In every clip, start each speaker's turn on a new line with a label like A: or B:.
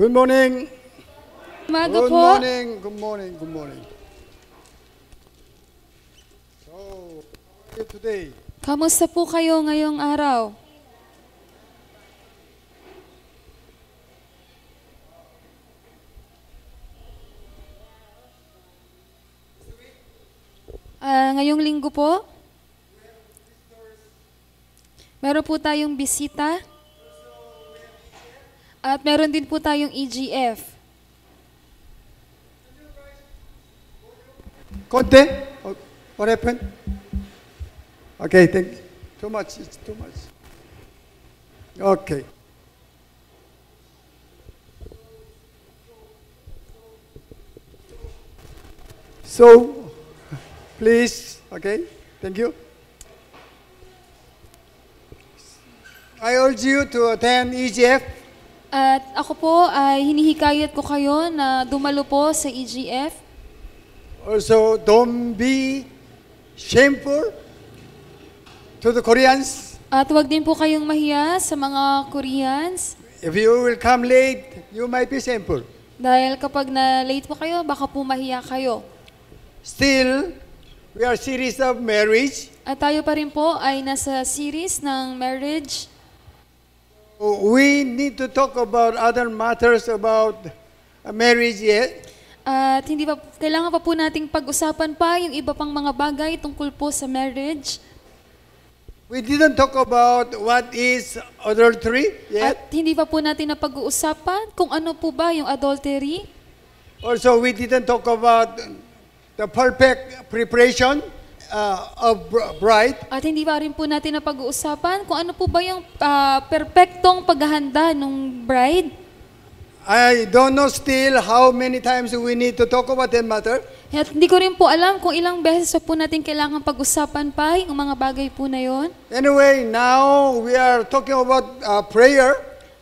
A: Good morning.
B: Umaga
A: Good
B: po.
A: morning. Good morning. Good morning. So, how are you today?
B: Kamusta po kayo ngayong araw? Ngayong linggo po, meron po tayong bisita at meron din po tayong EGF.
A: Konti? What happened? Okay, thank you. Too much. It's too much. Okay. So, please, okay, thank you. I urge you to attend EGF.
B: At ako po ay hinihikayat ko kayo na dumalo po sa EGF.
A: Also, don't be shameful to the Koreans.
B: At huwag din po kayong mahiya sa mga Koreans.
A: If you will come late, you might be shameful.
B: Dahil kapag na-late po kayo, baka po mahiya kayo.
A: Still, we are series of marriage.
B: At tayo pa rin po ay nasa series ng marriage.
A: We need to talk about other matters about marriage yet.
B: At hindi pa, kailangan pa po nating pag-usapan pa yung iba pang mga bagay tungkol po sa marriage.
A: We didn't talk about what is adultery yet.
B: At hindi pa po natin napag-uusapan kung ano po ba yung adultery.
A: Also, we didn't talk about the perfect preparation of bride.
B: At hindi pa rin po natin napag-uusapan kung ano po ba yung perpektong paghahanda ng bride.
A: I don't know still how many times we need to talk about that matter.
B: At hindi ko rin po alam kung ilang beses pa po natin kailangan pag-usapan pa yung mga bagay po na yon.
A: Anyway, now we are talking about prayer.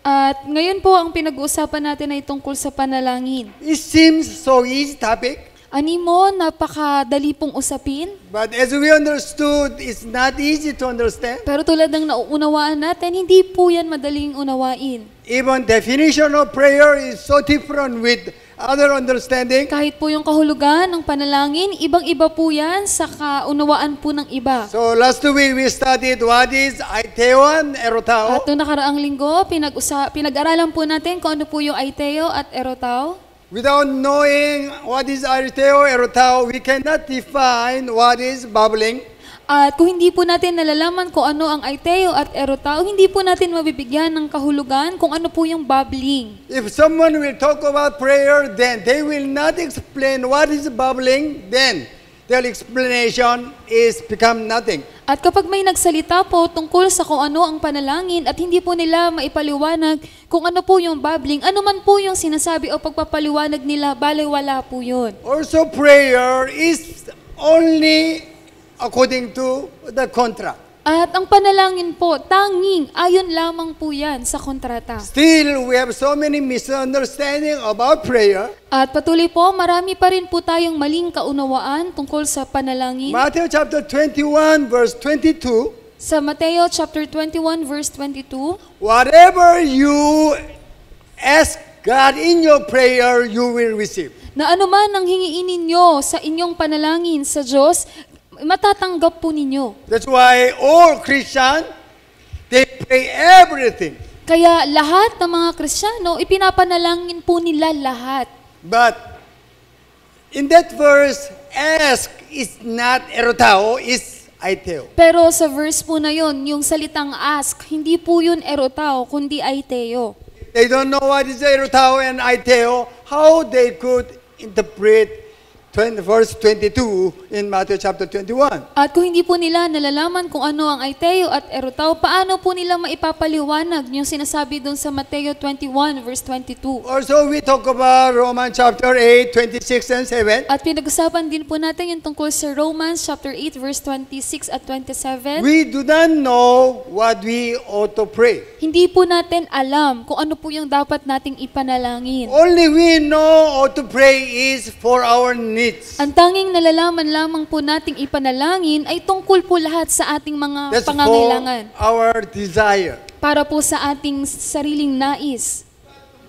B: At ngayon po ang pinag-uusapan natin ay tungkol sa panalangin.
A: It seems so easy topic,
B: Animo, napakadali pong usapin.
A: but as we understood, it's not easy to understand.
B: Pero tulad ng nauunawaan natin, hindi po yan madaling unawain.
A: Even definition of prayer is so different with other understanding.
B: Kahit po yung kahulugan ng panalangin, ibang-iba po yan sa kaunawaan po ng iba.
A: So last week we studied what is aiteon erotao.
B: At noong nakaraang linggo, pinag-aralan po natin kung ano po yung aiteo at erotao.
A: Without knowing what is aiteo erotao, we cannot define what is bubbling.
B: At kung hindi po natin nalalaman kung ano ang aiteo at erotao, hindi po natin mabibigyan ng kahulugan kung ano po yung bubbling.
A: If someone will talk about prayer, then they will not explain what is bubbling, then their explanation is become nothing.
B: At kapag may nagsalita po tungkol sa kung ano ang panalangin at hindi po nila maipaliwanag kung ano po yung bubbling, ano man po yung sinasabi o pagpapaliwanag nila, balay-wala po yun.
A: Also, prayer is only according to the contract.
B: At ang panalangin po, tanging ayon lamang po yan sa kontrata.
A: Still, we have so many misunderstanding about prayer.
B: At patuloy po, marami pa rin po tayong maling kaunawaan tungkol sa panalangin.
A: Matthew chapter 21 verse 22,
B: Sa Mateo chapter 21 verse 22,
A: whatever you ask God in your prayer, you will receive.
B: na anuman ang hingiin ninyo sa inyong panalangin sa Diyos, matatanggap po ninyo.
A: That's why all Christians, they pray everything.
B: Kaya lahat ng mga Kristiyano, ipinapanalangin po nila lahat.
A: But in that verse, ask is not erotao, is aiteo.
B: Pero sa verse po na yon, yung salitang ask, hindi po yun erotao, kundi aiteo.
A: They don't know what is erotao and aiteo, how they could interpret verse 22 in Matthew chapter 21.
B: At kung hindi po nila nalalaman kung ano ang aiteo at erotao, paano po nila maipapaliwanag yung sinasabi doon sa Mateo 21 verse 22?
A: Also, we talk about Romans chapter 8, 26 and 7.
B: At pinag-usapan din po natin yung tungkol sa Romans chapter 8 verse 26 at 27.
A: We do not know what we ought to pray.
B: Hindi po natin alam kung ano po yung dapat nating ipanalangin.
A: Only we know ought to pray is for our needs.
B: Ang tanging nalalaman lamang po nating ipanalangin ay tungkol po lahat sa ating mga
A: That's for
B: pangangailangan.
A: our desire.
B: Para po sa ating sariling nais.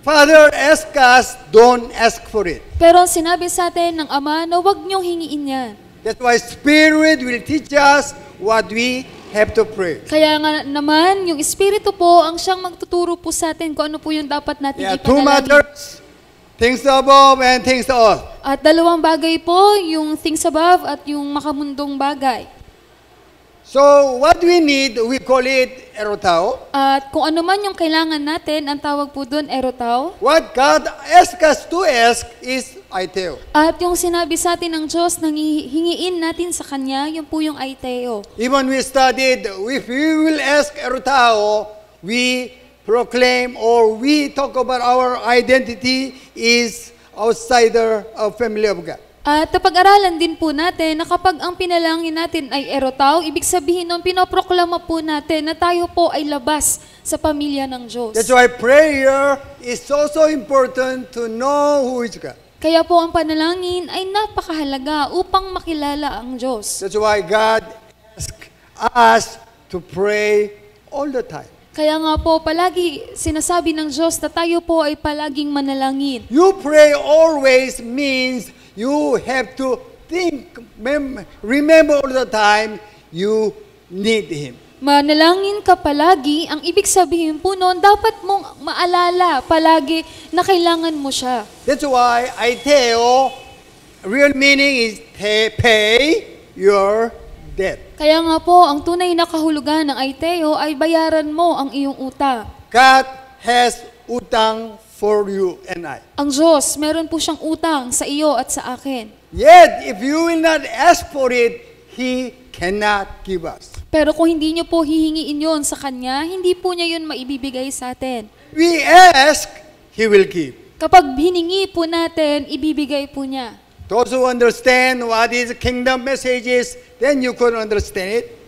A: Father asks us, don't ask for it.
B: Pero ang sinabi sa atin ng Ama na huwag niyong hingiin yan.
A: That's why Spirit will teach us what we have to pray.
B: Kaya nga naman, yung Espiritu po ang siyang magtuturo po sa atin kung ano po yung dapat natin
A: There are two
B: ipanalangin.
A: matters, things above and things earth.
B: At dalawang bagay po, yung things above at yung makamundong bagay.
A: So what we need, we call it erotao.
B: At kung ano man yung kailangan natin, ang tawag po doon, erotao.
A: What God asks us to ask is aiteo.
B: At yung sinabi sa atin ng Diyos na hingiin natin sa Kanya, yun po yung aiteo.
A: Even we studied, if we will ask erotao, we proclaim or we talk about our identity is outsider of family of God.
B: At napag-aralan din po natin na kapag ang pinalangin natin ay erotao, ibig sabihin nun, pinoproklama po natin na tayo po ay labas sa pamilya ng Diyos.
A: That's why prayer is so important to know who is God.
B: Kaya po ang panalangin ay napakahalaga upang makilala ang Diyos.
A: That's why God asks us to pray all the time.
B: Kaya nga po, palagi sinasabi ng Diyos na tayo po ay palaging manalangin.
A: You pray always means you have to think, remember all the time, you need Him.
B: Manalangin ka palagi, ang ibig sabihin po noon, dapat mong maalala palagi na kailangan mo siya.
A: That's why aiteo, real meaning is pay your debt.
B: Kaya nga po, ang tunay na kahulugan ng aiteo ay bayaran mo ang iyong utang.
A: God has utang for you and I.
B: Ang Diyos, meron po siyang utang sa iyo at sa akin.
A: Yet, if you will not ask for it, He cannot give us.
B: Pero kung hindi niyo po hihingiin yon sa Kanya, hindi po niya yun maibibigay sa atin.
A: We ask, He will give.
B: Kapag hiningi po natin, ibibigay po niya.
A: Those who understand what is kingdom messages, then you could understand it.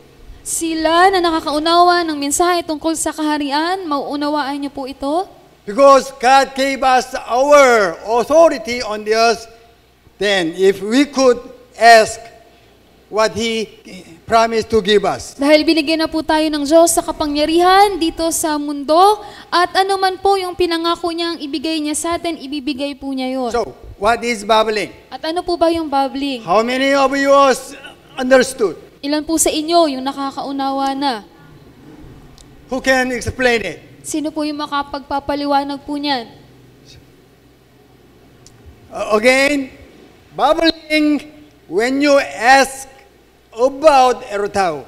B: Sila na nakakaunawa ng mensahe tungkol sa kaharian, mauunawaan niyo po ito.
A: Because God gave us our authority on the earth, then if we could ask what He promised to give us.
B: Dahil binigyan na po tayo ng Diyos sa kapangyarihan dito sa mundo, at ano man po yung pinangako niyang ibigay niya sa atin, ibibigay po niya yun.
A: So, what is babbling?
B: At ano po ba yung babbling?
A: How many of you understood?
B: Ilan po sa inyo yung nakakaunawa na?
A: Who can explain it?
B: Sino po yung makapagpapaliwanag po niyan?
A: Again, babbling when you ask about erotao.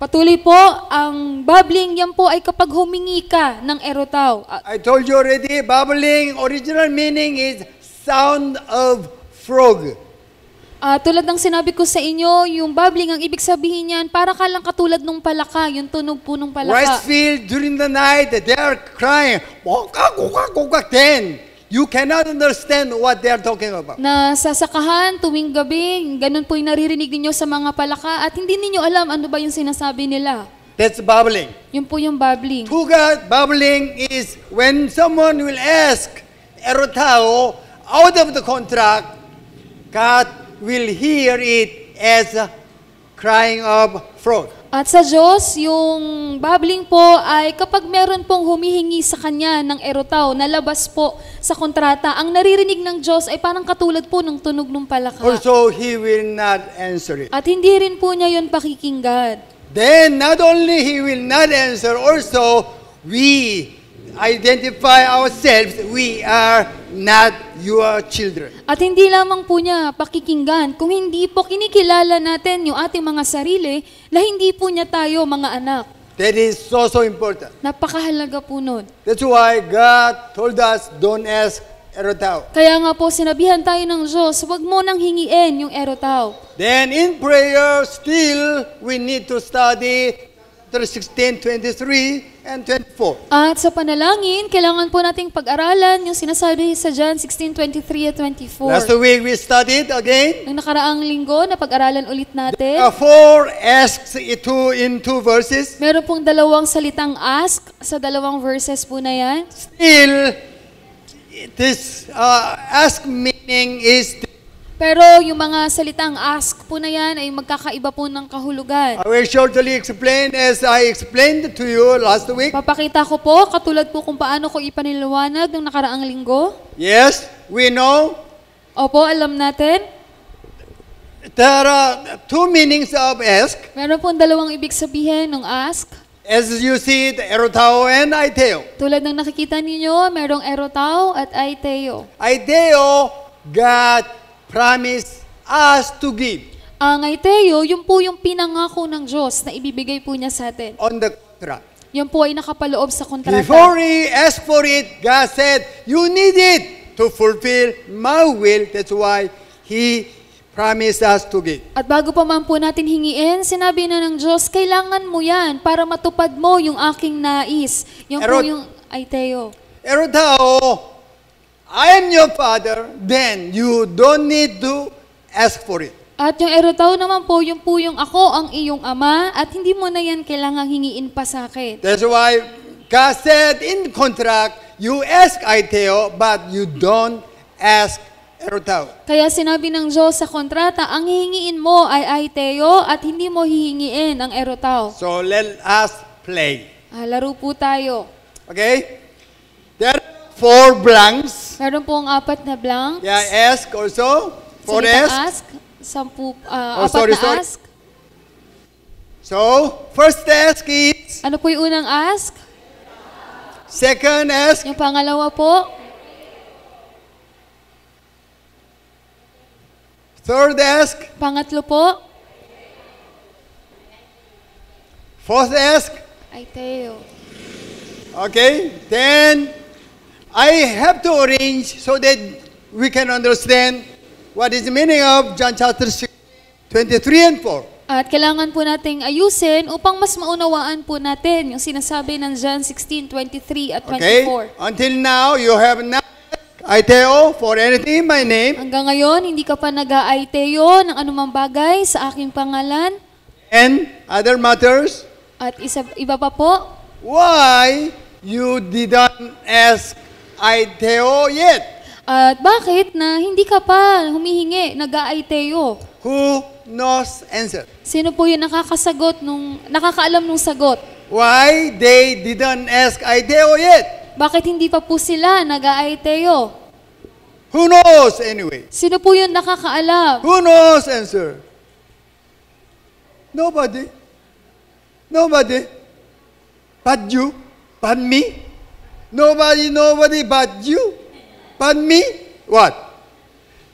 B: Patuloy po, ang babbling yan po ay kapag humingi ka ng erotao.
A: I told you already, babbling original meaning is sound of frog.
B: Tulad ng sinabi ko sa inyo, yung babbling, ang ibig sabihin niyan, para ka lang katulad nung palaka, yung tunog po nung palaka.
A: Rice field during the night, they are crying, then you cannot understand what they are talking about.
B: Na sa sakahan, tuwing gabi, ganun po yung naririnig ninyo sa mga palaka, at hindi ninyo alam ano ba yung sinasabi nila.
A: That's babbling.
B: Yun po yung babbling.
A: To God, babbling is when someone will ask erotao out of the contract, God will hear it as a crying of frog.
B: At sa Diyos, yung babbling po ay kapag meron pong humihingi sa Kanya ng erotao na labas po sa kontrata, ang naririnig ng Diyos ay parang katulad po ng tunog ng palaka.
A: Also, He will not answer it.
B: At hindi rin po niya yun pakikinggan.
A: Then, not only He will not answer, also, we identify ourselves, we are not your children.
B: At hindi lamang po niya pakikinggan, kung hindi po kinikilala natin yung ating mga sarili, na hindi po niya tayo mga anak.
A: That is so important.
B: Napakahalaga po nun.
A: That's why God told us, don't ask erotao.
B: Kaya nga po sinabihan tayo ng Diyos, huwag mo nang hingiin yung erotao.
A: Then in prayer, still, we need to study 16, 23, and 24.
B: At sa panalangin, kailangan po nating pag-aralan yung sinasabi sa John 16:23 at 24.
A: Last week we studied again.
B: Nung nakaraang linggo, napag-aralan ulit natin.
A: Four asks in two verses.
B: Meron pong dalawang salitang ask sa dalawang verses po na yan.
A: Still, this ask meaning is
B: Pero yung mga salitang ask po na yan ay magkakaiba po ng kahulugan.
A: I will shortly explain as I explained to you last week.
B: Papakita ko po, katulad po kung paano ko ipaniliwanag ng nakaraang linggo.
A: Yes, we know
B: Opo, alam natin.
A: there are two meanings of ask.
B: Meron pong dalawang ibig sabihin ng ask.
A: As you see, the erotao and aiteo.
B: Tulad ng nakikita ninyo, merong erotao at aiteo.
A: Aiteo, God promised us to give
B: Ang aiteo, yun po yung pinangako ng Diyos na ibibigay po niya sa atin.
A: on the contract.
B: Yun po ay nakapaloob sa kontrata.
A: Before he asked for it, God said, you need it to fulfill my will. That's why he promised us to give.
B: At bago pa man po natin hingiin, sinabi na ng Diyos, kailangan mo yan para matupad mo yung aking nais. Yung po yung aiteo.
A: Erotao, I am your father, then you don't need to ask for it.
B: At yung erotao naman po yung ako ang iyong ama at hindi mo na yan kailangang hingiin pa sa akin.
A: That's why God said in contract, you ask aiteo, but you don't ask erotao.
B: Kaya sinabi ng Diyos sa kontrata, ang hihingiin mo ay aiteo at hindi mo hihingiin ang erotao.
A: So let us play.
B: Laro po tayo.
A: Okay? There are 4 blanks.
B: Meron pong 4 na blanks.
A: Yeah, ask also. 4
B: Salitang
A: ask.
B: ask. 4
A: sorry.
B: na ask.
A: So, first ask is,
B: Ano po yung unang ask?
A: second ask,
B: Yung pangalawa po.
A: third ask,
B: Pangatlo po.
A: fourth ask.
B: Aiteo.
A: Okay? Then, I have to arrange so that we can understand what is the meaning of John chapter 6, 23 and 4.
B: At kailangan po nating ayusin upang mas maunawaan po natin yung sinasabi ng John 16:23 at 24.
A: Okay? Until now, you have not aiteo for anything in my name.
B: Hanggang ngayon, hindi ka pa nag-aaiteo ng anumang bagay sa aking pangalan.
A: And other matters.
B: At iba pa po,
A: Why you didn't ask aiteo yet?
B: at bakit na hindi ka pa humihingi, nag-aaiteo?
A: Who knows answer?
B: Sino po yung nakakaalam nung sagot?
A: Why they didn't ask aiteo yet?
B: Bakit hindi pa po sila nag-aaiteo?
A: Who knows anyway?
B: Sino po yung nakakaalam?
A: Who knows answer? Nobody. Nobody. But you. But me. Nobody but you. But me. What?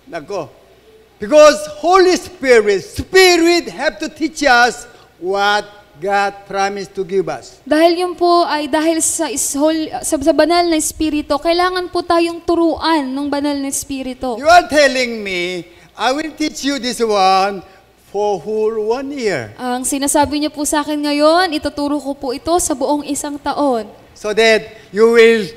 A: Nako. Because Holy Spirit have to teach us what God promised to give us.
B: Dahil yun po ay dahil sa banal na espiritu, kailangan po tayong turuan ng banal na espiritu.
A: You are telling me, I will teach you this one for whole 1 year.
B: Ang sinasabi niyo po sa akin ngayon, ituturo ko po ito sa buong 1 taon.
A: So that you will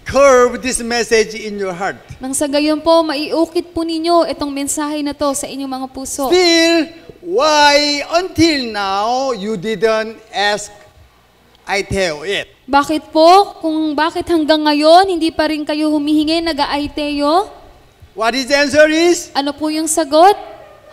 A: curve this message in your heart.
B: Nang sa gayon po, maiukit po ninyo itong mensahe na to sa inyong mga puso.
A: Still, why until now you didn't ask aiteo yet?
B: Bakit po? Kung bakit hanggang ngayon, hindi pa rin kayo humihingi, nag-aaiteo?
A: What is the answer is?
B: Ano po yung sagot?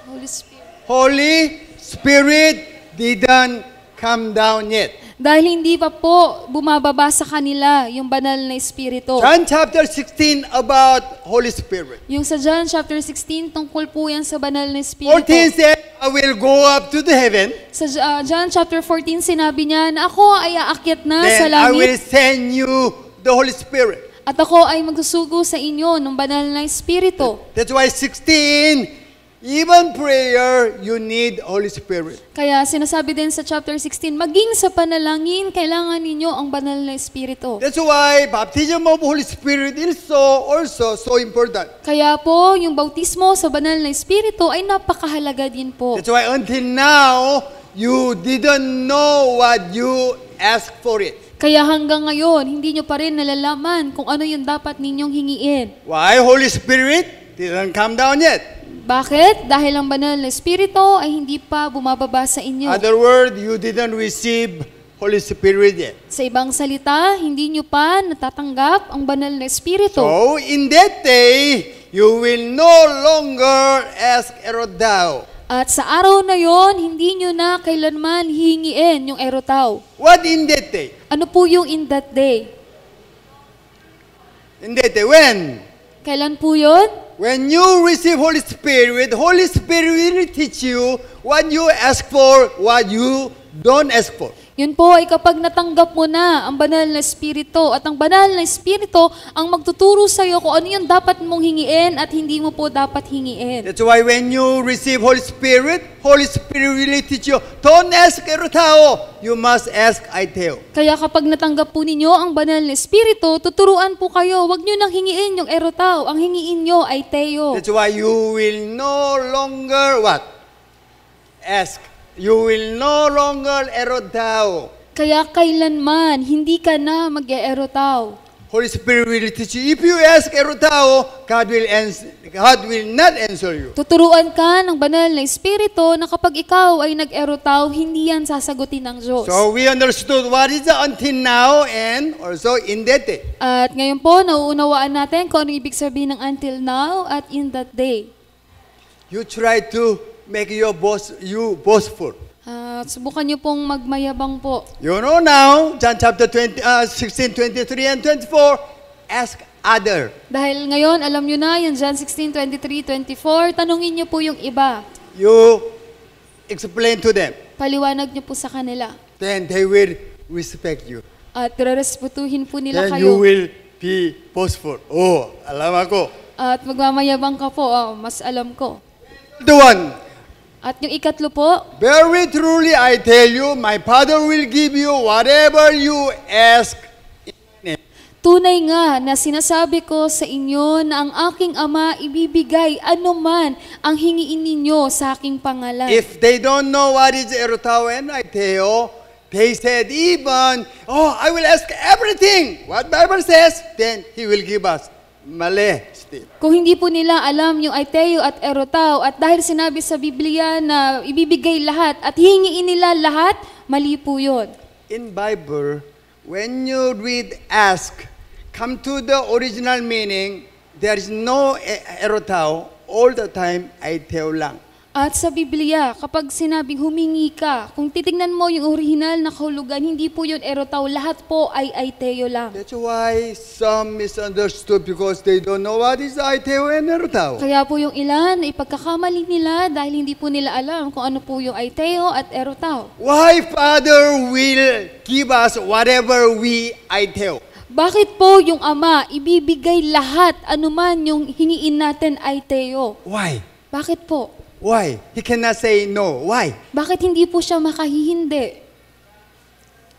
B: Holy Spirit.
A: Holy Spirit didn't come down yet.
B: Dahil hindi pa po bumababa sa kanila yung banal na espiritu.
A: John chapter 16 about Holy Spirit.
B: Yung sa John chapter 16, tungkol po yan sa banal na espiritu.
A: 14 said, I will go up to the heaven.
B: Sa John chapter 14, sinabi niya na ako ay aakyat na sa
A: Then I will
B: langit
A: send you the Holy Spirit.
B: at ako ay magsusugo sa inyo ng banal na espiritu.
A: That's why 16, even prayer, you need Holy Spirit.
B: Kaya sinasabi din sa chapter 16, maging sa panalangin, kailangan ninyo ang banal na espiritu.
A: That's why baptism of Holy Spirit is also so important.
B: Kaya po, yung bautismo sa banal na espiritu ay napakahalaga din po.
A: That's why until now, you didn't know what you asked for it.
B: Kaya hanggang ngayon, hindi nyo pa rin nalalaman kung ano yung dapat ninyong hingiin.
A: Why Holy Spirit didn't come down yet?
B: Bakit? Dahil ang banal na espiritu ay hindi pa bumababa sa inyo.
A: Other word, you didn't receive Holy Spirit yet.
B: Sa ibang salita, hindi nyo pa natatanggap ang banal na espiritu.
A: So, in that day, you will no longer ask erotao.
B: At sa araw na yon, hindi nyo na kailanman hingiin yung erotao.
A: What in that day?
B: Ano po yung in that day?
A: In that day, when?
B: Kailan po yun?
A: When you receive Holy Spirit will teach you what you ask for, what you don't ask for.
B: Yun po ay kapag natanggap mo na ang banal na Espiritu at ang banal na Espiritu ang magtuturo sa iyo kung ano yung dapat mong hingiin at hindi mo po dapat hingiin.
A: That's why when you receive Holy Spirit will teach you, don't ask erotao, you must ask aiteo.
B: Kaya kapag natanggap po ninyo ang banal na Espiritu, tuturuan po kayo, wag nyo nang hingiin yung erotao, ang hingiin nyo ay teo.
A: That's why you will no longer what? Ask. You will no longer erotao.
B: Kaya kailanman, hindi ka na mag-erotao.
A: Holy Spirit will teach you. If you ask erotao, God will not answer you.
B: Tuturuan ka ng banal na Espiritu na kapag ikaw ay nag-erotao, hindi yan sasagutin ng Diyos.
A: So we understood what is the until now and also in that day.
B: At ngayon po, nauunawaan natin kung ano ibig sabihin ng until now at in that day.
A: You try to make you boastful.
B: Subukan niyo pong magmayabang po.
A: You know now, John chapter 16, 23 and 24, ask other.
B: Dahil ngayon, alam niyo na, yung John 16, 23, 24, tanungin niyo po yung iba.
A: You explain to them.
B: Paliwanag niyo po sa kanila.
A: Then they will respect you.
B: At rerespetuhin po nila
A: Then
B: kayo.
A: you will be boastful. Oh, alam ako.
B: At magmamayabang ka po, mas alam ko.
A: The one.
B: At yung ikatlo po,
A: Very truly I tell you, my Father will give you whatever you ask.
B: tunay nga na sinasabi ko sa inyo na ang aking Ama ibibigay anuman ang hingiin ninyo sa aking pangalan.
A: If they don't know what is erotao and aiteo, they said even, oh, I will ask everything. What Bible says, then He will give us. Mali.
B: Kung hindi po nila alam yung aiteo at erotao at dahil sinabi sa Biblia na ibibigay lahat at hingiin nila lahat, mali po yun.
A: In Bible, when you read ask, come to the original meaning, there is no erotao, all the time aiteo lang.
B: At sa Biblia, kapag sinabing humingi ka, kung titingnan mo yung original na kahulugan, hindi po yun erotao, lahat po ay aiteo lang.
A: That's why some misunderstood because they don't know what is aiteo and erotao.
B: Kaya po yung ilan, ipagkakamali nila dahil hindi po nila alam kung ano po yung aiteo at erotao.
A: Why Father will give us whatever we aiteo?
B: Bakit po yung Ama ibibigay lahat anuman yung hingiin natin aiteo?
A: Why?
B: Bakit po?
A: Why? He cannot say no. Why?
B: Bakit hindi po siya makahihindi?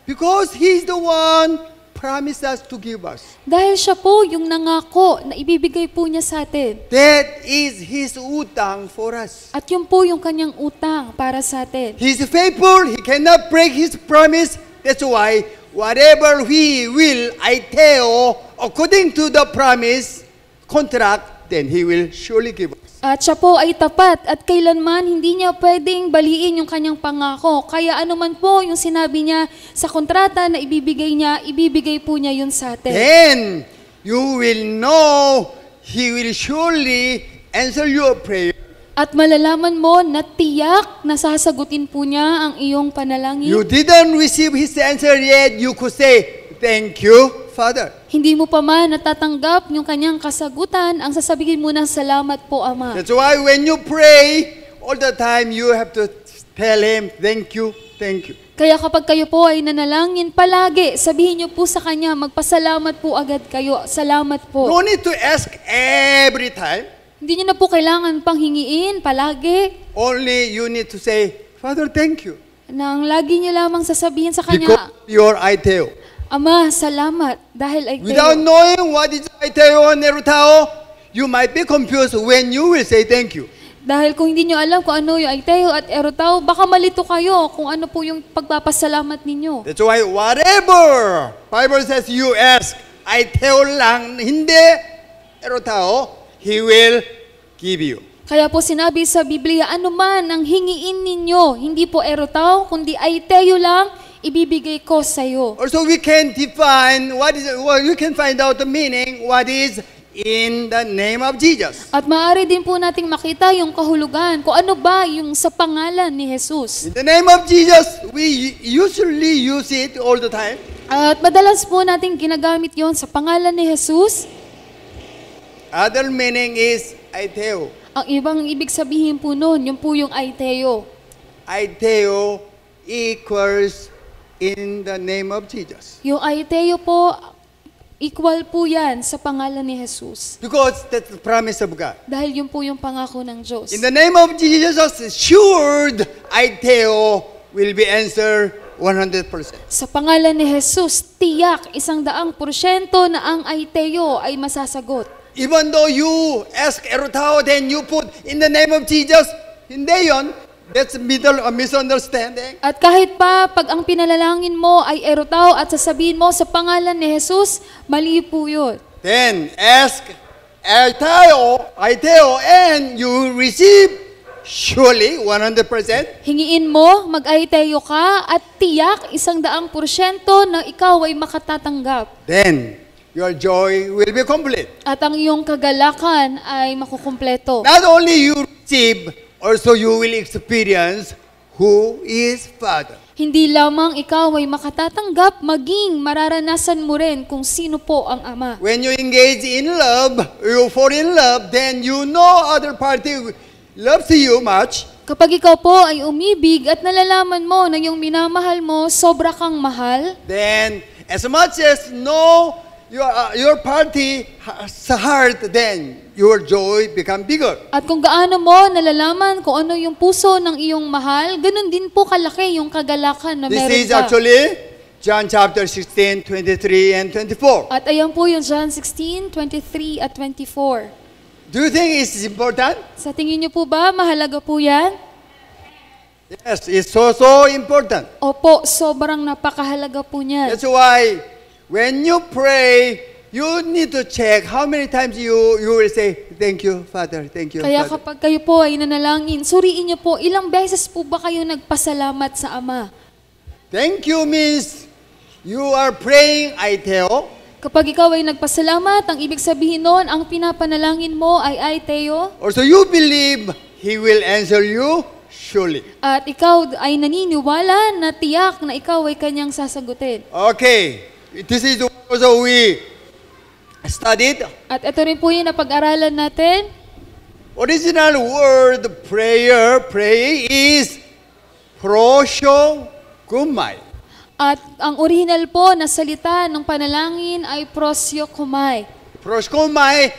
A: Because He's the one promised us to give us.
B: Dahil siya po yung nangako na ibibigay po niya sa atin.
A: That is His utang for us.
B: At yun po yung kanyang utang para sa atin.
A: He's faithful. He cannot break His promise. That's why whatever He will aiteo according to the promise contract, then He will surely give us.
B: At siya po ay tapat at kailanman hindi niya pwedeng baliin yung kanyang pangako. Kaya anuman po yung sinabi niya sa kontrata na ibibigay po niya yun sa atin.
A: Then you will know He will surely answer your prayer.
B: At malalaman mo na tiyak na sasagutin po niya ang iyong panalangin.
A: You didn't receive His answer yet, you could say, thank you, Father.
B: Hindi mo pa man natatanggap yung kanyang kasagutan, ang sasabihin mo na salamat po, Ama.
A: That's why when you pray, all the time you have to tell Him, thank you, thank you.
B: Kaya kapag kayo po ay nanalangin, palagi sabihin niyo po sa Kanya, magpasalamat po agad kayo. Salamat po.
A: No need to ask every time.
B: Hindi niyo na po kailangan pang hingiin palagi.
A: Only you need to say, Father, thank you.
B: Nang lagi niyo lamang sasabihin sa
A: Because
B: Kanya,
A: you're aiteo.
B: Ama, salamat dahil ay
A: Without
B: kayo.
A: knowing what is aiteo and erotao, you might be confused when you will say thank you.
B: Dahil kung hindi niyo alam kung ano yung aiteo at erotao, baka malito kayo kung ano po yung pagpapasalamat ninyo.
A: That's why whatever Bible says you ask, aiteo lang, hindi erotao, He will give you.
B: Kaya po sinabi sa Biblia, anuman ang hingiin ninyo, hindi po erotao, kundi aiteo lang, ibibigay ko sa iyo.
A: Also, we can define what is. Well, you can find out the meaning. What is in the name of Jesus.
B: At maaari din po nating makita yung kahulugan, kung ano ba yung sa pangalan ni Jesus.
A: In the name of Jesus, we usually use it all the time.
B: At madalas po nating ginagamit yon sa pangalan ni Jesus.
A: Other meaning is aiteo.
B: Ang ibang ibig sabihin po nun, yung po yung aiteo.
A: Aiteo equals in the name of Jesus.
B: Yung aiteo po, equal po yan sa pangalan ni Jesus.
A: Because that's the promise of God.
B: Dahil yun po yung pangako ng Diyos.
A: In the name of Jesus, assured aiteo will be answered 100%.
B: Sa pangalan ni Jesus, tiyak 100% na ang aiteo ay masasagot.
A: Even though you ask erotao, then you put in the name of Jesus, hindi yon. That's a misunderstanding.
B: At kahit pa pag ang pinalalangin mo ay erotao at sasabihin mo sa pangalan ni Jesus, mali po yun.
A: Then ask aiteo, and you receive surely 100%.
B: Hingiin mo, mag-aiteo ka at tiyak 100% na ikaw ay makatatanggap.
A: Then your joy will be complete.
B: At ang iyong kagalakan ay makukumpleto.
A: Not only you receive, also you will experience who is Father.
B: Hindi lamang ikaw ay makatatanggap, maging mararanasan mo rin kung sino po ang Ama.
A: When you engage in love, you fall in love, then you know other party loves you much.
B: Kapag ikaw po ay umibig at nalalaman mo na yung minamahal mo, sobra kang mahal,
A: Then as much as know your party sa heart, then your joy become bigger.
B: at kung gaano mo nalalaman kung ano yung puso ng iyong mahal, ganun din po kalaki yung kagalakan na
A: This
B: meron
A: is
B: ka.
A: actually John chapter 16, 23 and 24.
B: At ayan po yung John 16, 23 at 24.
A: Do you think it's important?
B: Sa tingin niyo po ba, mahalaga po yan?
A: Yes, it's so important.
B: Opo, sobrang napakahalaga po niyan.
A: That's why when you pray, you need to check how many times you will say, thank you, Father, thank you,
B: Kaya
A: Father.
B: kapag kayo po ay nanalangin, suriin niyo po, ilang beses po ba kayo nagpasalamat sa Ama?
A: Thank you means you are praying aiteo.
B: Kapag ikaw ay nagpasalamat, ang ibig sabihin noon, ang pinapanalangin mo ay aiteo,
A: Also you believe He will answer you surely.
B: at ikaw ay naniniwala na tiyak na ikaw ay kanyang sasagutin.
A: Okay, this is also we studied.
B: At ito rin po yun na pag-aralan natin.
A: Original word pray is prosyokumai.
B: At ang original po na salita ng panalangin ay prosyokumai.
A: Prosyokumai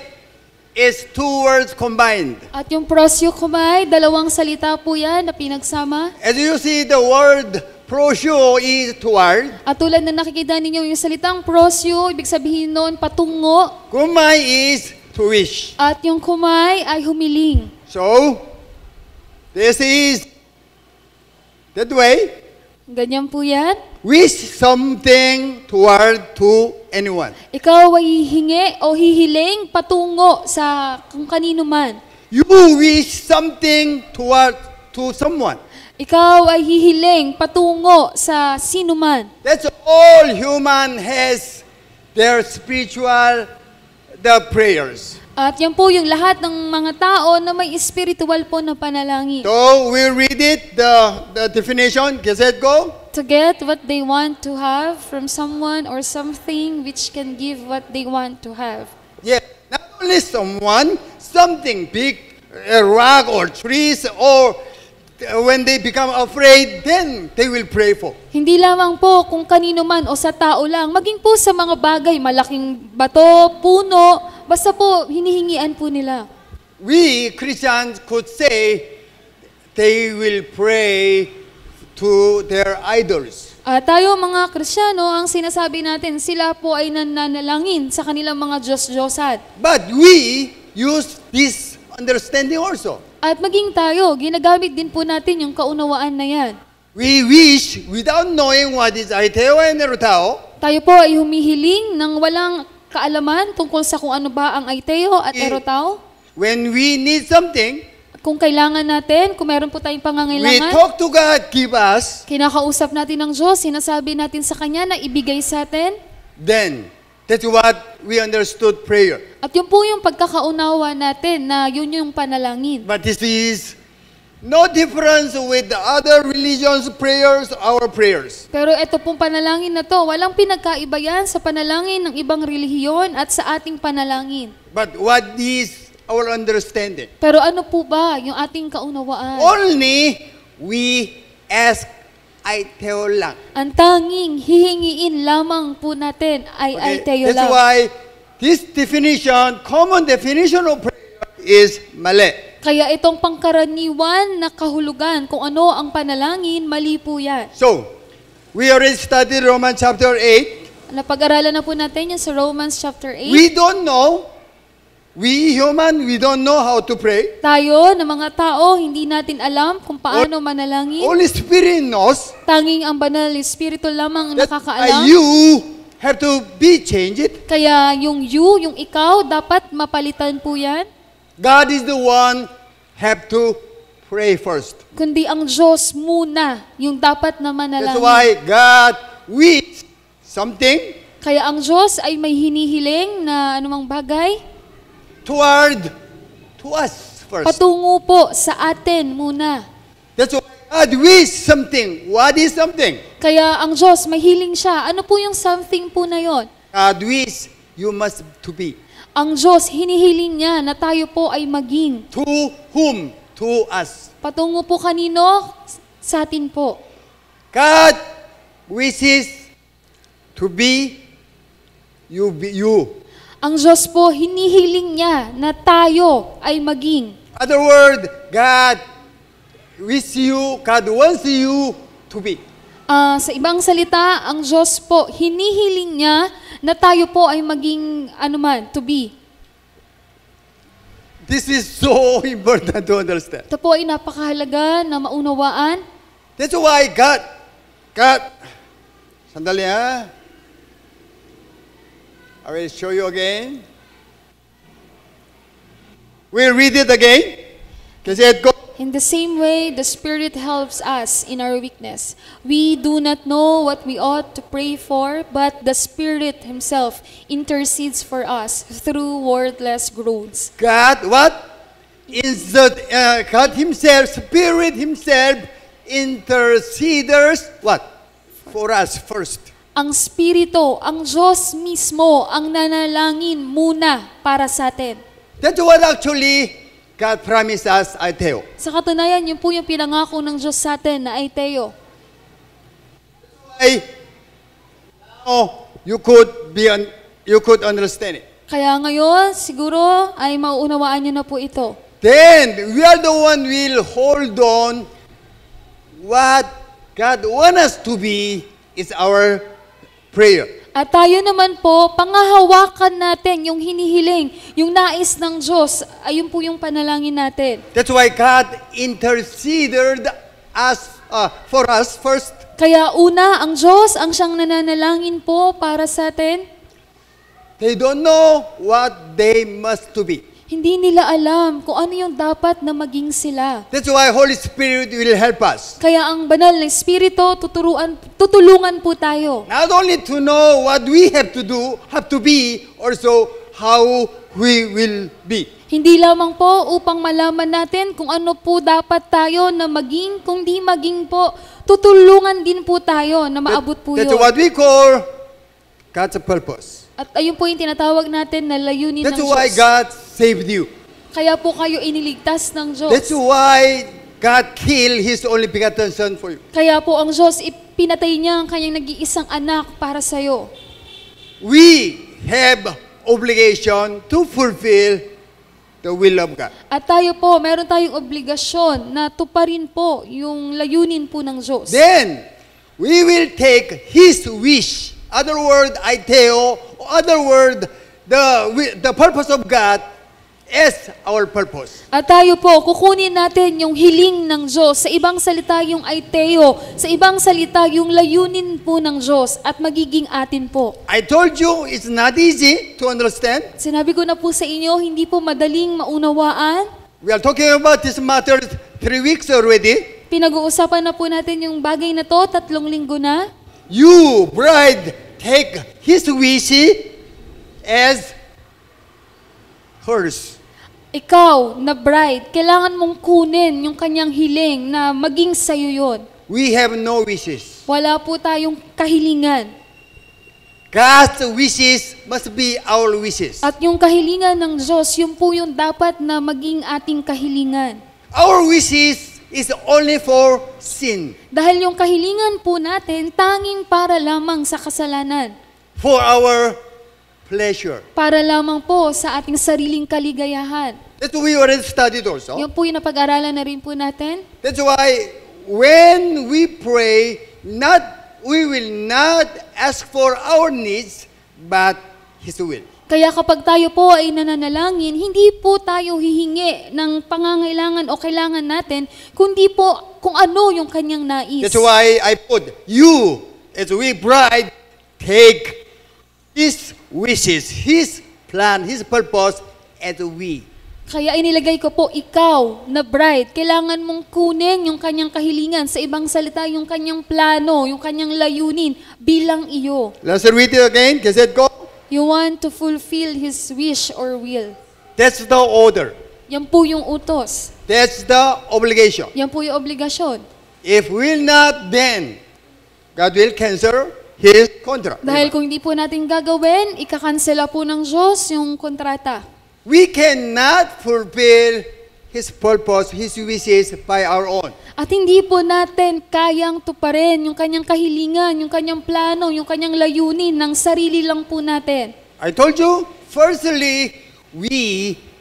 A: is two words combined.
B: At yung prosyokumai, dalawang salita po yan na pinagsama.
A: As you see, the word prosyo is toward.
B: At tulad na nakikita ninyo yung salitang prosyo, ibig sabihin noon patungo.
A: Kumai is to wish.
B: At yung kumay ay humiling.
A: So, this is that way.
B: Ganyan po yan.
A: Wish something toward to anyone.
B: Ikaw ay hihingi o hihiling patungo sa kung kanino man.
A: You wish something toward to someone.
B: Ikaw ay hihiling patungo sa sino man.
A: That's all human has their spiritual prayers.
B: At yan po yung lahat ng mga tao na may spiritual po na panalangin.
A: So we read it, the definition. Does it go?
B: To get what they want to have from someone or something which can give what they want to have.
A: Yes. Not only someone, something big, a rock or trees, or when they become afraid, then they will pray for.
B: Hindi lamang po kung kanino man o sa tao lang, maging po sa mga bagay, malaking bato, puno, basta po hinihingian po nila.
A: We Christians could say they will pray to their idols.
B: Tayo mga Kristiyano, ang sinasabi natin, sila po ay nananalangin sa kanilang mga Diyos-Diyosan.
A: But we use this understanding also.
B: At maging tayo, ginagamit din po natin yung kaunawaan na yan.
A: We wish without knowing what is aiteo and erotao.
B: Tayo po ay humihiling ng walang kaalaman tungkol sa kung ano ba ang aiteo at erotao.
A: When we need something,
B: Kung kailangan natin, kung meron po tayong
A: we
B: pangangailangan,
A: talk to God, give us,
B: kinakausap natin ng Diyos, sinasabi natin sa Kanya na ibigay sa atin,
A: then That's what we understood prayer.
B: At yun po yung pagkakaunawa natin na yun yung panalangin.
A: But this is no difference with the other religions' prayers, our prayers.
B: Pero ito pong panalangin na to, walang pinagkaiba yan sa panalangin ng ibang relihiyon at sa ating panalangin.
A: But what is our understanding?
B: Pero ano po ba yung ating kaunawaan?
A: Only we ask aiteo lang.
B: Ang tanging hihingiin lamang po natin ay aiteo
A: That's
B: lang.
A: why this definition, common definition of prayer is mali.
B: Kaya itong pangkaraniwan na kahulugan kung ano ang panalangin, mali po yan.
A: So, we already studied Romans chapter 8.
B: Napag-aralan na po natin yan sa Romans chapter 8.
A: We don't know, we human, we don't know how to pray.
B: Tayo na mga tao, hindi natin alam kung paano manalangin.
A: Holy Spirit knows
B: Tanging ang banal na Espiritu lamang ang
A: that
B: nakakaalam.
A: you have to be changed.
B: Kaya yung you, yung ikaw, dapat mapalitan po yan.
A: God is the one have to pray first.
B: Kundi ang Diyos muna yung dapat na
A: That's
B: manalangin.
A: why God wishes something
B: Kaya ang Diyos ay may hinihiling na anumang bagay
A: to us first.
B: patungo po sa atin muna.
A: That's why God wishes something. What is something?
B: Kaya ang Diyos, may hiling siya. Ano po yung something po na yon?
A: God wishes you must to be.
B: Ang Diyos, hinihiling niya na tayo po ay maging.
A: To whom? To us.
B: Patungo po kanino? Sa atin po.
A: God wishes to be you.
B: Ang Diyos po, hinihiling niya na tayo ay maging.
A: Other word, God wants you to be.
B: Sa ibang salita, ang Diyos po, hinihiling niya na tayo po ay maging to be.
A: This is so important to understand.
B: Ito po ay napakahalaga na maunawaan.
A: That's why God, sandali ha. I will show you again. We'll read it again. Kasi it goes.
B: In the same way, the Spirit helps us in our weakness. We do not know what we ought to pray for, but the Spirit Himself intercedes for us through wordless groans.
A: God, what? God Himself, Spirit Himself, intercedes, what? For us first.
B: Ang Espiritu, ang Diyos mismo, ang nanalangin muna para sa atin.
A: That's what actually God promised us, aiteo.
B: Sa katunayan, yun po yung pinangako ng Diyos sa atin na aiteo.
A: You could understand it.
B: Kaya ngayon, siguro ay mauunawaan nyo na po ito.
A: Then, we are the one will hold on what God wants us to be is our prayer.
B: At tayo naman po, pangahawakan natin yung hinihiling, yung nais ng Diyos, ayun po yung panalangin natin.
A: That's why God interceded for us first.
B: Kaya una, ang Diyos ang siyang nananalangin po para sa atin.
A: They don't know what they must to be.
B: Hindi nila alam kung ano yung dapat na maging sila.
A: That's why Holy Spirit will help us.
B: Kaya ang banal na Espiritu, tutulungan po tayo.
A: Not only to know what we have to do, have to be, also how we will be.
B: Hindi lamang po upang malaman natin kung ano po dapat tayo na maging, kung di maging po, tutulungan din po tayo na maabot po
A: That's
B: yun.
A: what we call God's purpose.
B: At ayun po yung tinatawag natin na layunin
A: That's
B: ng
A: why
B: Diyos.
A: God saved you.
B: Kaya po kayo iniligtas ng Diyos.
A: That's why God killed His only begotten Son for you.
B: Kaya po ang Diyos, ipinatay niya ang kanyang nag-iisang anak para sa'yo.
A: We have obligation to fulfill the will of God.
B: At tayo po, meron tayong obligasyon na tuparin po yung layunin po ng Diyos.
A: Then, we will take His wish. Other word, aiteo. Other word, the purpose of God as our purpose.
B: At tayo po, kukunin natin yung hiling ng Diyos. Sa ibang salita yung aiteo. Sa ibang salita yung layunin po ng Diyos at magiging atin po.
A: I told you it's not easy to understand.
B: Sinabi ko na po sa inyo, hindi po madaling maunawaan.
A: We are talking about this matter 3 weeks already.
B: Pinag-uusapan na po natin yung bagay na to, 3 linggo na.
A: You, bride, take His wish as hers.
B: Ikaw na bride, kailangan mong kunin yung kanyang hiling na maging sa'yo yun.
A: We have no wishes.
B: Wala po tayong kahilingan.
A: God's wishes must be our wishes.
B: At yung kahilingan ng Diyos, yun po yung dapat na maging ating kahilingan.
A: Our wishes is only for sin,
B: Dahil yung kahilingan po natin, tanging para lamang sa kasalanan.
A: for our pleasure.
B: Para lamang po sa ating sariling kaligayahan.
A: That's what we already studied also.
B: Yun po yung napag-aralan na rin po natin.
A: That's why when we pray, we will not ask for our needs, but His will.
B: Kaya kapag tayo po ay nananalangin, hindi po tayo hihingi ng pangangailangan o kailangan natin, kundi po kung ano yung kanyang nais.
A: That's why I put you, as we bride, take His wishes, His plan, His purpose, as we.
B: Kaya inilagay ko po, ikaw na bride, kailangan mong kunin yung kanyang kahilingan. Sa ibang salita, yung kanyang plano, yung kanyang layunin bilang iyo.
A: Let's read it again. Cassette go.
B: You want to fulfill His wish or will.
A: That's the order.
B: Yan po yung utos.
A: That's the obligation.
B: Yan po yung obligasyon.
A: If will not, then God will cancel His contract.
B: Dahil kung hindi po natin gagawin, ikakansela po ng Diyos yung kontrata.
A: We cannot fulfill His purpose, His wishes by our own.
B: At hindi po natin kayang tuparin yung kanyang kahilingan, yung kanyang plano, yung kanyang layunin ng sarili lang po natin.
A: I told you, firstly,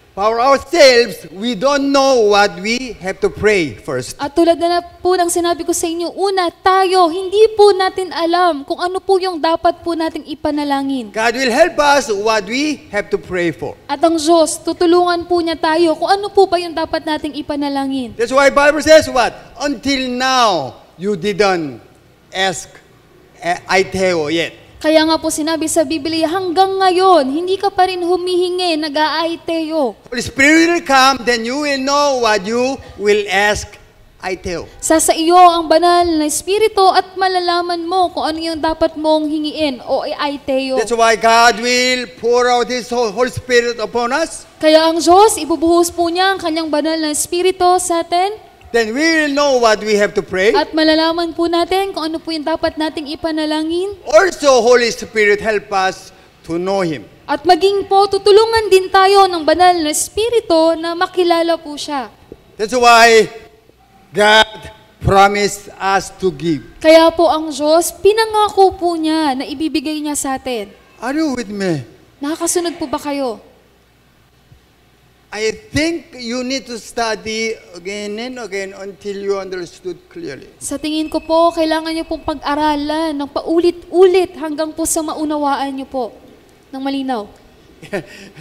A: for ourselves, we don't know what we have to pray first.
B: At tulad na po ng sinabi ko sa inyo, una, tayo, hindi po natin alam kung ano po yung dapat po nating ipanalangin.
A: God will help us what we have to pray for.
B: At ang Diyos, tutulungan po niya tayo kung ano po ba yung dapat nating ipanalangin.
A: That's why Bible says what? Until now, you didn't ask aiteo yet.
B: Kaya nga po sinabi sa Biblia, hanggang ngayon, hindi ka pa rin humihingi, nag-aaiteo.
A: Holy Spirit will come, then you will know what you will ask aiteo.
B: Sa iyo ang banal na Espiritu at malalaman mo kung ano yung dapat mong hingiin o aiteo.
A: That's why God will pour out His Holy Spirit upon us.
B: Kaya ang Diyos, ibubuhos po niya ang kanyang banal na Espiritu sa atin.
A: Then we will know what we have to pray.
B: At malalaman po natin kung ano po yung dapat nating ipanalangin.
A: Also, Holy Spirit help us to know Him.
B: At maging po, tutulungan din tayo ng banal na Espiritu na makilala po siya.
A: That's why God promised us to give.
B: Kaya po ang Diyos, pinangako po niya na ibibigay niya sa atin.
A: Are you with me?
B: Nakakasunod po ba kayo?
A: I think you need to study again and again until you understood clearly.
B: Sa tingin ko po, kailangan niyo pong pag-aralan ng paulit-ulit hanggang po sa maunawaan niyo po ng malinaw.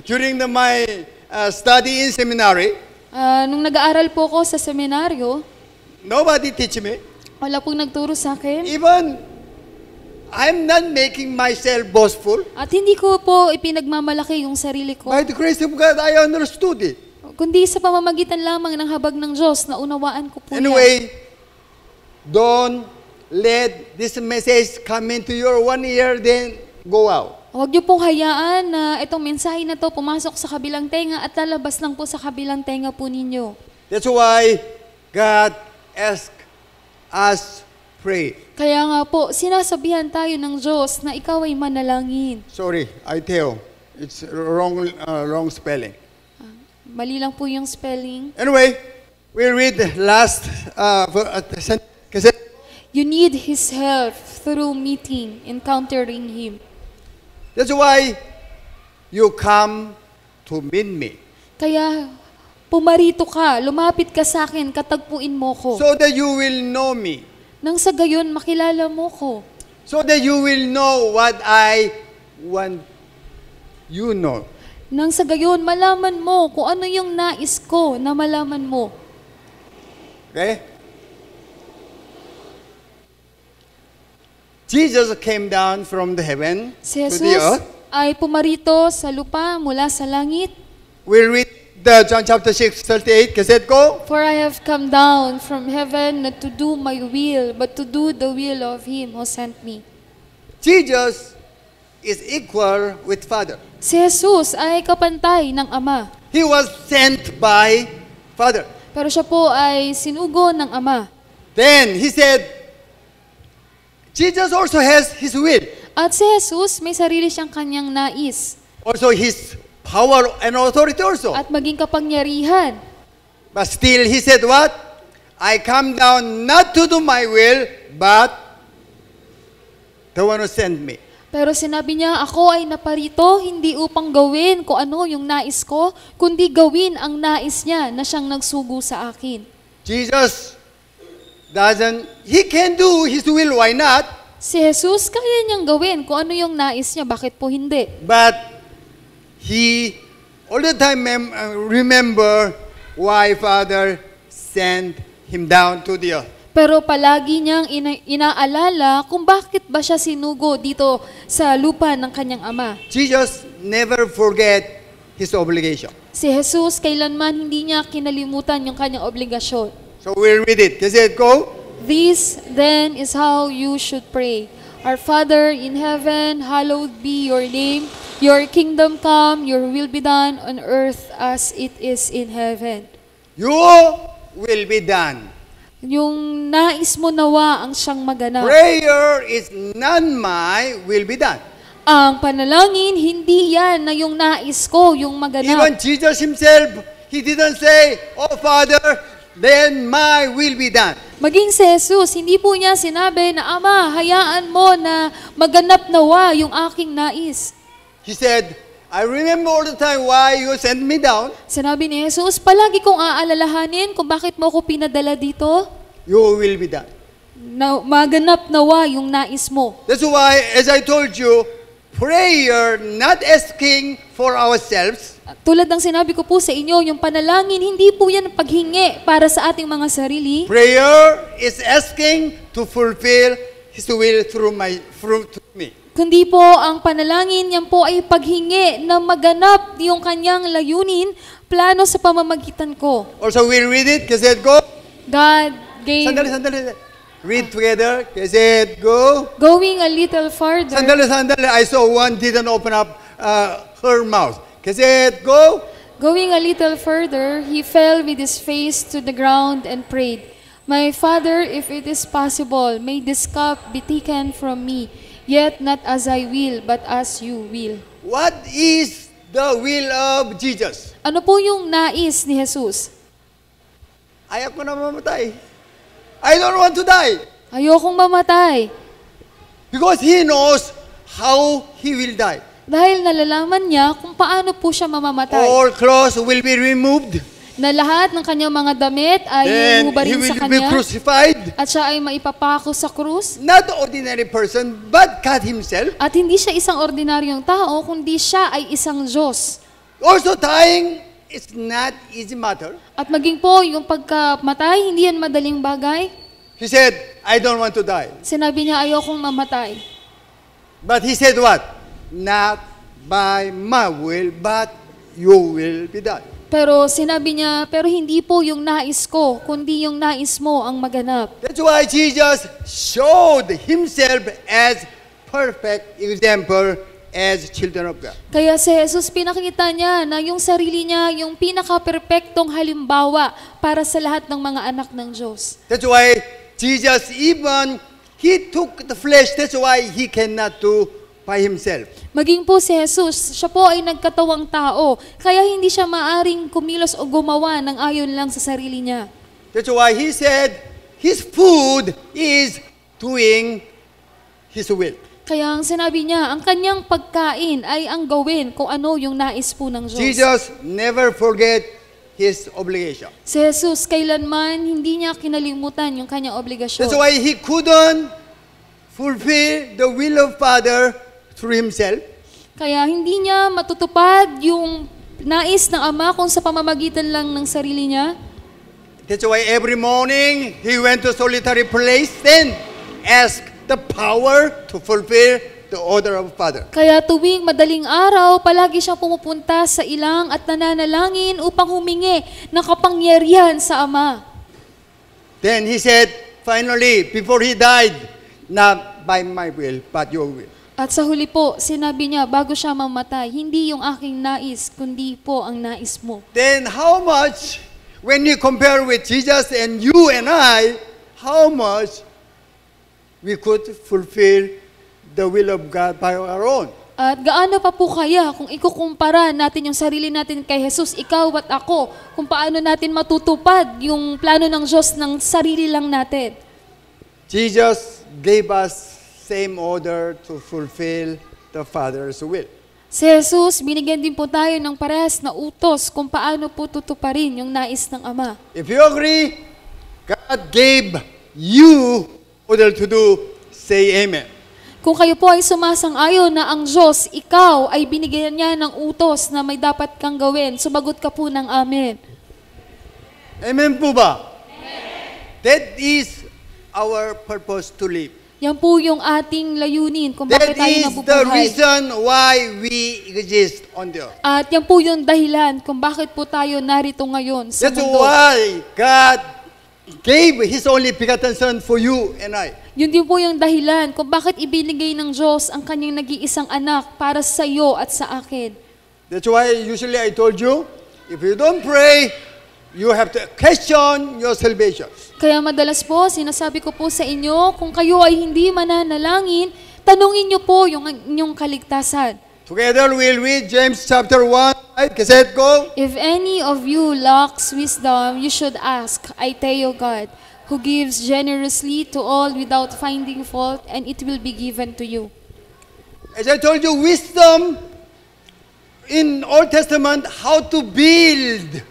A: During my study in seminary,
B: Nung nag-aaral po ako sa seminaryo,
A: nobody teach me.
B: wala pong nagturo sa akin.
A: Even I'm not making myself boastful.
B: At hindi ko po ipinagmamalaki yung sarili ko.
A: By the grace of God, I understood it.
B: Kundi sa pamamagitan lamang ng habag ng Diyos na unawaan ko po yan.
A: Anyway, don't let this message come into your one ear, then go out.
B: Huwag niyo pong hayaan na itong mensahe na to pumasok sa kabilang tenga at lalabas lang po sa kabilang tenga po ninyo.
A: That's why God asked us pray.
B: Kaya nga po, sinasabihan tayo ng Diyos na ikaw ay manalangin.
A: Sorry, I tell. It's wrong spelling.
B: Mali lang po yung spelling.
A: Anyway, we'll read the last kasi
B: You need His help through meeting, encountering Him.
A: that's why you come to meet me.
B: Kaya pumarito ka, lumapit ka sa akin, katagpuin mo ko.
A: So that you will know me.
B: Nang sa gayon, makilala mo ko.
A: So that you will know what I want you know.
B: Nang sa gayon, malaman mo kung ano yung nais ko na malaman mo.
A: Okay? Jesus came down from the heaven
B: Si
A: to the
B: Jesus
A: earth.
B: ay pumarito sa lupa mula sa langit.
A: We'll read the John chapter 6:38. Cassette go.
B: For I have come down from heaven not to do my will, but to do the will of Him who sent me.
A: Jesus is equal with Father.
B: Si Jesus ay kapantay ng Ama.
A: He was sent by Father.
B: Pero siya po ay sinugo ng Ama.
A: Then he said, Jesus also has his will,
B: At si Jesus, may sarili siyang kanyang nais.
A: also his power and authority also.
B: At maging kapangyarihan.
A: But still he said what? I come down not to do my will, but the one who sent me.
B: Pero sinabi niya, ako ay naparito hindi upang gawin kung ano yung nais ko, kundi gawin ang nais niya na siyang nagsugo sa akin.
A: Jesus he can do his will, why not?
B: Si Jesus, kaya niyang gawin kung ano yung nais niya, bakit po hindi?
A: But he all the time remember why Father sent him down to the earth.
B: Pero palagi niyang inaalala kung bakit ba siya sinugo dito sa lupa ng kanyang Ama.
A: Jesus never forget his obligation.
B: Si Jesus, kailanman hindi niya kinalimutan yung kanyang obligasyon.
A: So we'll read it. Kasi go.
B: This then is how you should pray. Our Father in heaven, hallowed be your name. Your kingdom come, your will be done on earth as it is in heaven.
A: Your will be done.
B: Yung nais mo nawa ang siyang maganap.
A: Prayer is not my will be done.
B: Ang panalangin, hindi yan na yung nais ko, yung
A: Even
B: maganap.
A: Jesus himself, he didn't say, "Oh Father, then my will be done."
B: Maging si Jesus, hindi po niya sinabi na, Ama, hayaan mo na maganap nawa yung aking nais.
A: He said, I remember all the time why you sent me down.
B: Sinabi ni Jesus, palagi kong aalalahanin kung bakit mo ako pinadala dito.
A: Your will be done.
B: Na, maganap nawa yung nais mo.
A: That's why, as I told you, prayer not asking for ourselves,
B: Tulad ng sinabi ko po sa inyo, yung panalangin, hindi po yan paghingi para sa ating mga sarili.
A: prayer is asking to fulfill His will through me.
B: Kundi po ang panalangin, yan po ay paghingi na maganap yung kanyang layunin, plano sa pamamagitan ko.
A: Also, we'll read it. Kasi go.
B: God gave,
A: Sandali. Read together. Kasi go.
B: going a little farther,
A: Sandali. I saw one didn't open up her mouth. Kasi go.
B: going a little further, he fell with his face to the ground and prayed, My Father, if it is possible, may this cup be taken from me, yet not as I will, but as you will.
A: What is the will of Jesus?
B: Ano po yung nais ni Jesus?
A: Ayaw ko na mamatay. I don't want to die.
B: Ayokong mamatay.
A: Because He knows how He will die.
B: Dahil nalalaman niya kung paano po siya mamamatay.
A: All clothes will be removed.
B: Na lahat ng kanyang mga damit ay
A: Then He
B: hubarin sa
A: will be
B: kanya
A: crucified.
B: at siya ay maipapako sa krus.
A: Not ordinary person, but God Himself.
B: At hindi siya isang ordinaryong tao, kundi siya ay isang Diyos.
A: Also dying is not easy matter.
B: At maging po yung pagkamatay, hindi yan madaling bagay.
A: He said, I don't want to die.
B: Sinabi niya, ayokong mamatay.
A: But He said what? Not by my will, but your will be done.
B: Pero sinabi niya, pero hindi po yung nais ko, kundi yung nais mo ang maganap.
A: That's why Jesus showed Himself as perfect example as children of God.
B: Kaya si Jesus, pinakita niya na yung sarili niya, yung pinaka-perpektong halimbawa para sa lahat ng mga anak ng Diyos.
A: That's why Jesus even, He took the flesh. That's why He cannot do by Himself.
B: Maging po si Jesus, siya po ay nagkatawang tao, kaya hindi siya maaring kumilos o gumawa ng ayon lang sa sarili niya.
A: That's why He said, His food is doing His will.
B: Kaya ang sinabi niya, ang kanyang pagkain ay ang gawin kung ano yung nais po ng Diyos.
A: Jesus never forget His obligation.
B: Si Jesus, kailanman hindi niya kinalimutan yung kanyang obligasyon.
A: That's why He couldn't fulfill the will of Father through Himself.
B: Kaya hindi niya matutupad yung nais ng Ama kung sa pamamagitan lang ng sarili niya.
A: That's why every morning He went to solitary place and asked the power to fulfill the order of Father.
B: Kaya tuwing madaling araw, palagi siyang pumupunta sa ilang at nananalangin upang humingi ng kapangyarihan sa Ama.
A: Then He said, finally, before He died, not by my will, but your will.
B: At sa huli po, sinabi niya, bago siya mamatay, hindi yung aking nais, kundi po ang nais mo.
A: Then how much, when you compare with Jesus and you and I, how much we could fulfill the will of God by our own?
B: At gaano pa po kaya kung ikukumpara natin yung sarili natin kay Jesus, ikaw at ako, kung paano natin matutupad yung plano ng Diyos ng sarili lang natin.
A: Jesus gave us same order to fulfill the Father's will.
B: Si Jesus, binigyan din po tayo ng parehas na utos kung paano po tutuparin yung nais ng Ama.
A: If you agree, God gave you order to do, say amen.
B: Kung kayo po ay sumasang-ayon na ang Diyos, ikaw ay binigyan niya ng utos na may dapat kang gawin, sumagot ka po ng amen.
A: Amen po ba? Amen. That is our purpose to live.
B: Yan po yung ating layunin kung
A: That
B: bakit tayo
A: is the
B: nabubuhay.
A: reason why we exist on the earth.
B: At yan po yung dahilan kung bakit po tayo narito ngayon sa
A: That's
B: mundo.
A: why God gave His only begotten Son for you and I.
B: Yun din po yung dahilan kung bakit ibinigay ng Diyos ang kanyang nag-iisang anak para sa iyo at sa akin.
A: That's why usually I told you, if you don't pray, you have to question your salvation.
B: Kaya madalas po, sinasabi ko po sa inyo, kung kayo ay hindi mananalangin, tanungin niyo po yung inyong kaligtasan.
A: Together we'll read James chapter 1. Right? Kaset ko.
B: If any of you lacks wisdom, you should ask, I tell you God, who gives generously to all without finding fault, and it will be given to you.
A: As I told you, wisdom in Old Testament, how to build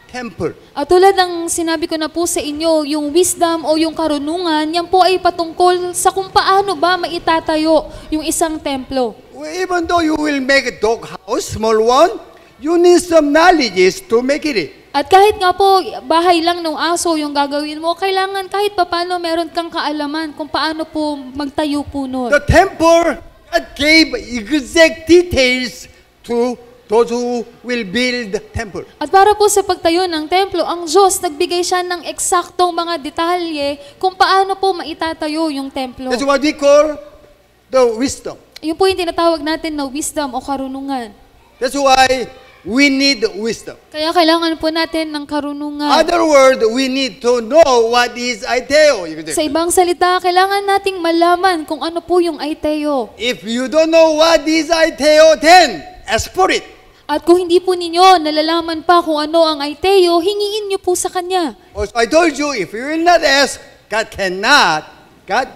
A: temple.
B: At tulad ng sinabi ko na po sa inyo, yung wisdom o yung karunungan, yan po ay patungkol sa kung paano ba maitatayo yung isang templo.
A: Even though you will make a dog house, small one, you need some knowledge to make it.
B: At kahit nga po, bahay lang ng aso yung gagawin mo, kailangan kahit papano meron kang kaalaman kung paano po magtayo po nun.
A: The temple, God gave exact details to those who will build the temple.
B: At para po sa pagtayo ng templo, ang Diyos nagbigay siya ng eksaktong mga detalye kung paano po maitatayo yung templo.
A: That's what we call the wisdom.
B: Yun po yung tinatawag natin na wisdom o karunungan.
A: That's why we need wisdom.
B: Kaya kailangan po natin ng karunungan.
A: Other word, we need to know what is aiteo.
B: Sa ibang salita, kailangan nating malaman kung ano po yung aiteo.
A: If you don't know what is aiteo, then ask for it.
B: At kung hindi po ninyo nalalaman pa kung ano ang aiteo, hingiin niyo po sa Kanya.
A: Also, I told you, if you will not ask, God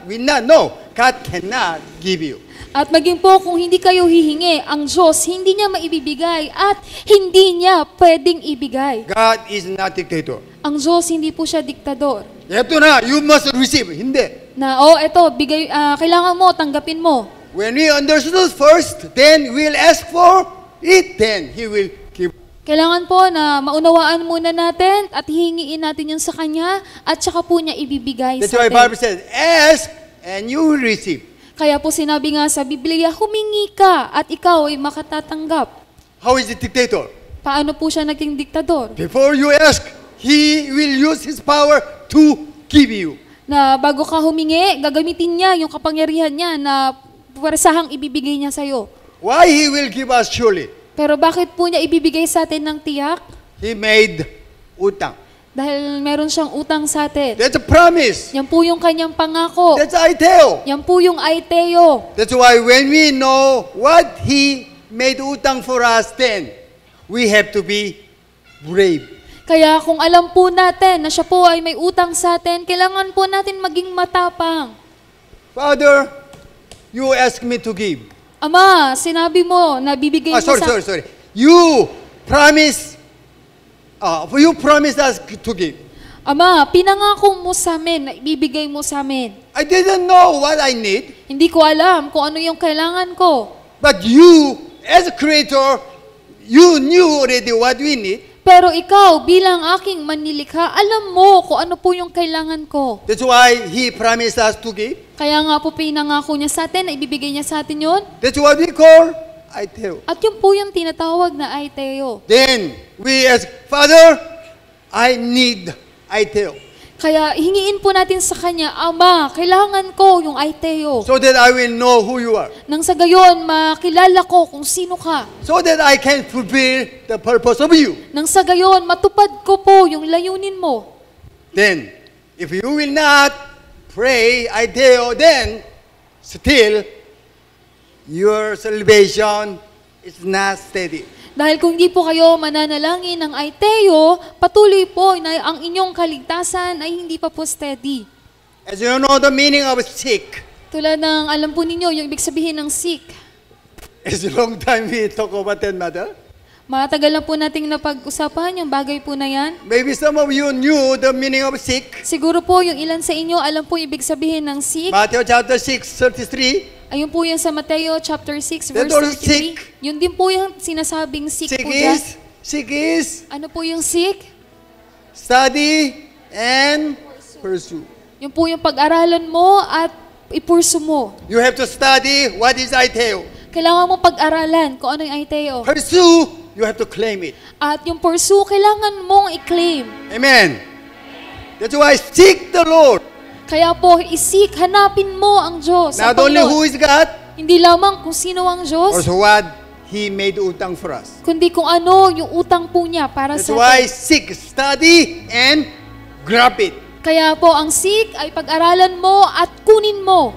A: will not know. God cannot give you.
B: At maging po kung hindi kayo hihingi, ang Diyos hindi niya maibibigay at hindi niya pwedeng ibigay.
A: God is not dictator.
B: Ang Diyos hindi po siya diktador.
A: Ito na, you must receive. Hindi.
B: Na, eto, bigay, kailangan mo, tanggapin mo.
A: When we understood first, then we'll ask for it, then He will give.
B: Kailangan po na maunawaan muna natin at hihingiin natin yun sa Kanya at saka po niya ibibigay
A: That's
B: sa
A: why the Bible
B: atin.
A: says, ask and you will receive.
B: Kaya po sinabi nga sa Biblia, humingi ka at ikaw ay makatatanggap.
A: How is it dictator?
B: Paano po siya naging diktador?
A: Before you ask, He will use His power to give you.
B: Na bago ka humingi, gagamitin niya yung kapangyarihan niya na puwersahang ibibigay niya sa'yo.
A: Why He will give us surely?
B: Pero bakit po niya ibibigay sa atin ng tiyak?
A: He made utang.
B: Dahil meron siyang utang sa atin.
A: That's a promise.
B: Yan po yung kanyang pangako.
A: That's aiteo.
B: Yan po yung aiteo.
A: That's why when we know what He made utang for us, then we have to be brave.
B: Kaya kung alam po natin na siya po ay may utang sa atin, kailangan po natin maging matapang.
A: Father, you ask me to give.
B: Ama, sinabi mo na bibigay mo
A: Sorry. You promise us to give.
B: Ama, pinangako mo sa amin na ibibigay mo sa amin.
A: I didn't know what I need,
B: Hindi ko alam kung ano yung kailangan ko.
A: but you, as a creator, you knew already what we need.
B: Pero ikaw, bilang aking manlilikha, alam mo kung ano po yung kailangan ko.
A: That's why He promised us to give.
B: Kaya nga po pinangako niya sa atin, na ibibigay niya sa atin yun.
A: That's what we call aiteo.
B: At yun po yung tinatawag na aiteo.
A: Then we ask, Father, I need aiteo.
B: Kaya hingiin po natin sa Kanya, Ama, kailangan ko yung Aiteo.
A: so that I will know who you are,
B: Nang sa gayon, makilala ko kung sino ka.
A: so that I can fulfill the purpose of you.
B: Nang sa gayon, matupad ko po yung layunin mo.
A: Then, if you will not pray Aiteo, then still your salvation is not steady.
B: Dahil kung hindi po kayo mananalangin ng Aiteo, patuloy po na ang inyong kaligtasan ay hindi pa po steady.
A: As you know the meaning of sick,
B: Tulad ng alam po ninyo, yung ibig sabihin ng sick.
A: it's a long time we talk about that matter.
B: Matagal na po nating napag-usapan yung bagay po na yan.
A: Maybe some of you knew the meaning of sick.
B: Siguro po yung ilan sa inyo alam po yung ibig sabihin ng sick.
A: Matthew chapter 6:33.
B: Ayun po yung sa Mateo chapter 6
A: That
B: verse
A: also
B: 33.
A: sick.
B: Yun din po yung sinasabing sick
A: Sick
B: po dyan.
A: sick is
B: Ano po yung sick?
A: study and pursue.
B: Yung po yung pag-aralan mo at ipursu mo.
A: You have to study what is Aiteo.
B: Kailangan mo pag-aralan kung ano yung Aiteo.
A: Pursue, you have to claim it.
B: At yung pursue, kailangan mong i-claim.
A: Amen. That's why seek the Lord.
B: Kaya po, isik, hanapin mo ang Diyos. ang
A: Not only
B: Panginoon.
A: who is God,
B: Hindi lamang kung sino ang Diyos,
A: also what He made utang for us.
B: kundi kung ano yung utang po niya para
A: That's
B: sa
A: why
B: atin.
A: seek, study, and grab it.
B: Kaya po, ang seek ay pag-aralan mo at kunin mo.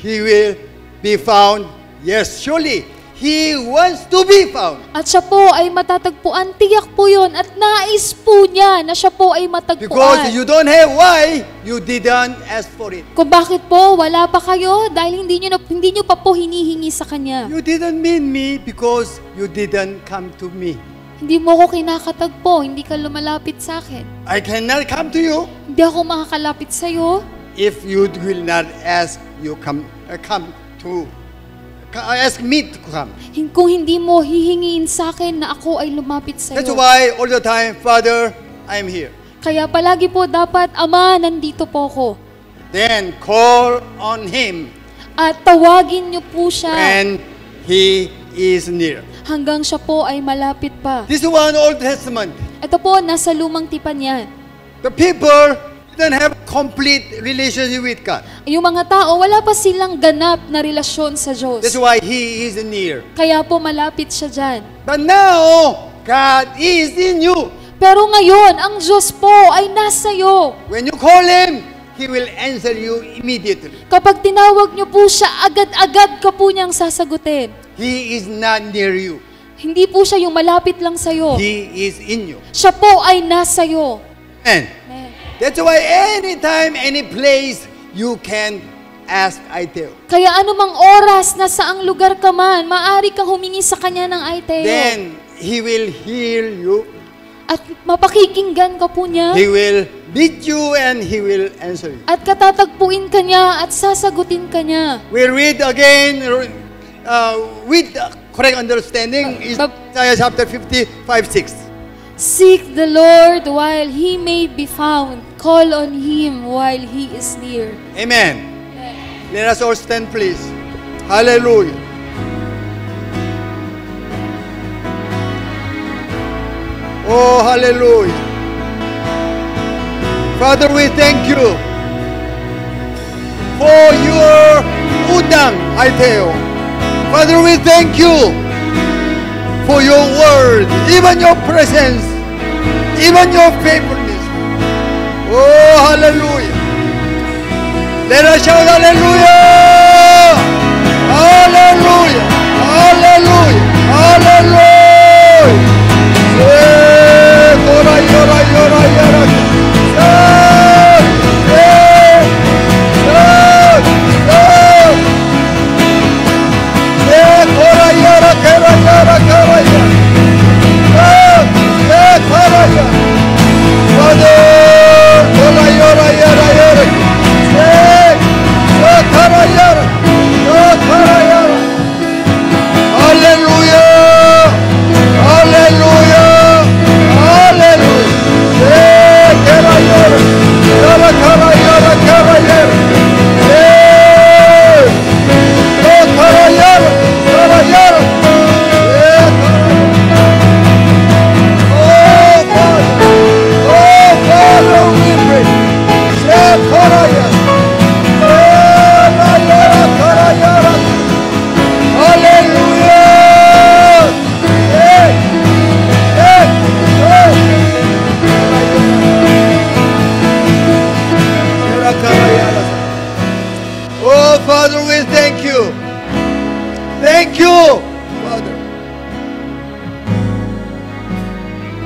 A: He will be found. Yes, surely. He wants to be found.
B: At siya po ay matatagpuan. Tiyak po yun. At nais po niya na siya po ay
A: Because
B: matagpuan.
A: you don't have why, you didn't ask for it.
B: Kung bakit po, wala pa kayo dahil hindi nyo pa po hinihingi sa Kanya.
A: You didn't meet me because you didn't come to me.
B: Hindi mo ko kinakatagpo, hindi ka lumalapit sa akin.
A: I cannot come to you
B: Hindi ako makakalapit sa iyo
A: if you will not ask ask me to come.
B: kung hindi mo hihingiin sa akin na ako ay lumapit sa
A: That's
B: iyo.
A: why all the time, Father, I'm here.
B: Kaya palagi po dapat, Ama, nandito po ako.
A: Then call on Him
B: At tawagin niyo po siya
A: when He is near.
B: hanggang siya po ay malapit pa.
A: This is one Old Testament.
B: Ito po, nasa lumang tipan yan.
A: The people didn't have complete relationship with God.
B: Yung mga tao, wala pa silang ganap na relasyon sa Diyos.
A: That's why He is near.
B: Kaya po malapit siya dyan.
A: But now, God is in you.
B: Pero ngayon, ang Diyos po ay nasa iyo.
A: When you call Him, He will answer you immediately.
B: Kapag tinawag niyo po siya, agad-agad ka po niyang sasagutin.
A: He is not near you.
B: Hindi po siya yung malapit lang sa iyo.
A: He is in you.
B: Siya po ay nasa iyo.
A: And
B: Amen.
A: that's why anytime, any place, you can ask Aiteo.
B: Kaya anumang oras na saang lugar ka man, maaari kang humingi sa Kanya ng Aiteo.
A: Then He will heal you.
B: At mapakikinggan ka po niya.
A: He will meet you and He will answer you.
B: At katatagpuin ka niya at sasagutin ka niya.
A: We'll read again with correct understanding is Isaiah chapter 55:6.
B: Seek the Lord while He may be found. Call on Him while He is near.
A: Amen. Let us all stand, please. Hallelujah. Oh, hallelujah. Father, we thank you for your udang, Aiteo. Father, we thank you for your word, even your presence, even your faithfulness. Oh, hallelujah. Let us shout hallelujah. Hallelujah. Hallelujah. Hallelujah. Yora, yora, yora, yora. Hallelujah.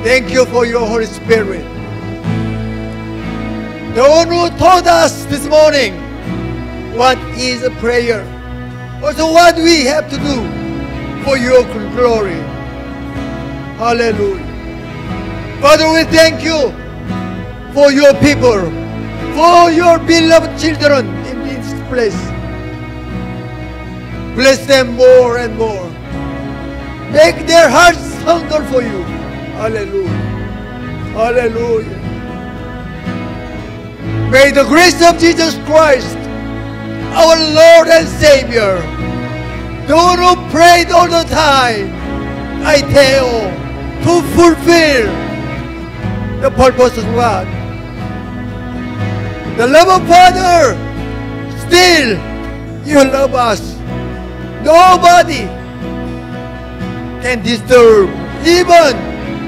A: Thank you for your Holy Spirit. The one who taught us this morning what is a prayer. Also what we have to do for your glory. Hallelujah. Father, we thank you for your people, for your beloved children in this place. Bless them more and more. Make their hearts hunger for you. Hallelujah. Hallelujah. May the grace of Jesus Christ, our Lord and Savior, the one who prayed all the time, Aiteo, to fulfill the purpose of God. The love of Father, still you love us. Nobody can disturb. Even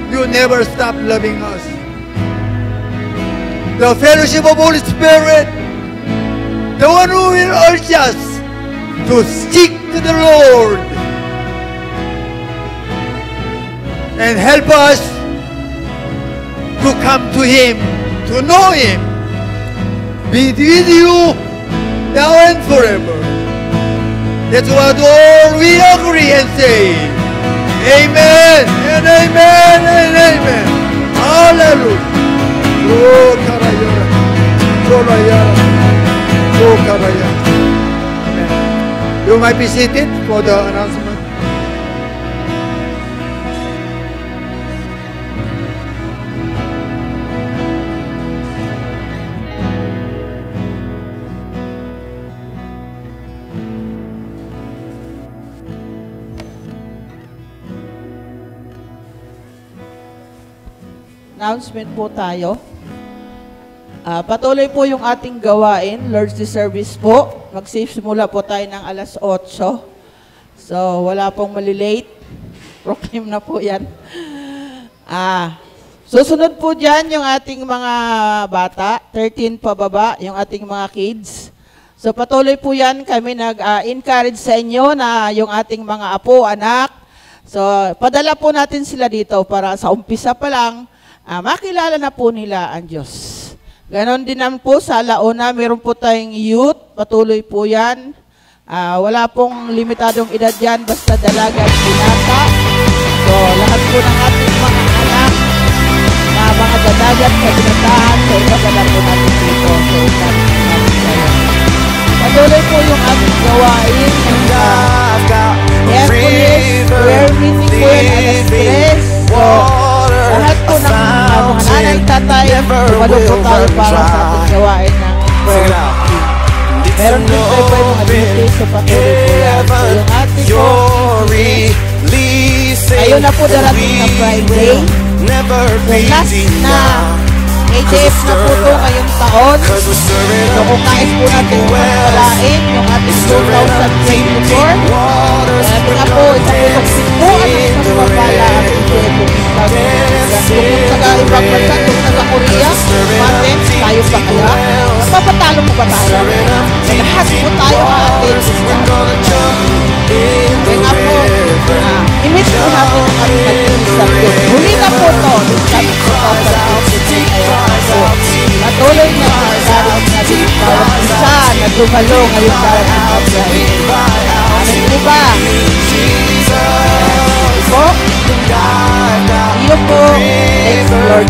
A: you never stop loving us. The fellowship of Holy Spirit, the one who will urge us to seek to the Lord and help us to come to Him, to know Him, be with you now and forever. That's what all we agree and say. Amen and amen and amen. Hallelujah. Oh, Karayara. Karayara. Oh, Karayara. Amen. You might be seated for the announcement.
C: Announcement po tayo. Patuloy po yung ating gawain, Lord's Day service po. Magsisimula po tayo ng alas 8. So, wala pong malilate. Proclaim na po yan. Susunod po dyan yung ating mga bata, 13 pababa, yung ating mga kids. So, patuloy po yan. Kami nag-encourage sa inyo na yung ating mga apo, anak. So, padala po natin sila dito para sa umpisa pa lang, makilala na po nila ang Diyos. Ganon din naman po sa Laona, meron po tayong youth, patuloy po yan. Wala pong limitadong edad yan, basta dalaga at binata. So, lahat po ng ating mga anak, mga dalaga at kabinatahan, so ipadala po natin dito. So, patuloy po yung ating gawain. Hercules, prayer meeting po yan, alas 3. So, lahat po ng mga nanay, tatay, lumalo po tayo para sa ating gawain ng prayer. Meron din tayo po yung mga duties, so patuloy po yan. So yung ating po, ayun na po darating na Friday. So last na AJF na po ito ngayong taon. So kung nais po natin pagpalain yung ating 2024. Sabi nga po, isang pulong po ang pagpapala ang AJF po. Kung sa ibang bansa, kung sa Korea, Martin, tayo pa kaya? Napapatalo mo ba tayo? Sa lahat po tayo atin. Kaya nga po, imit po natin ang aming nag-iisang Diyos. Huli na po ito. Sabi ko sa patuloy na pagkaroon na din bawat isa na dumalo ngayong darating na Friday. Amen po ba? Po? Iyo po. Thanks Lord.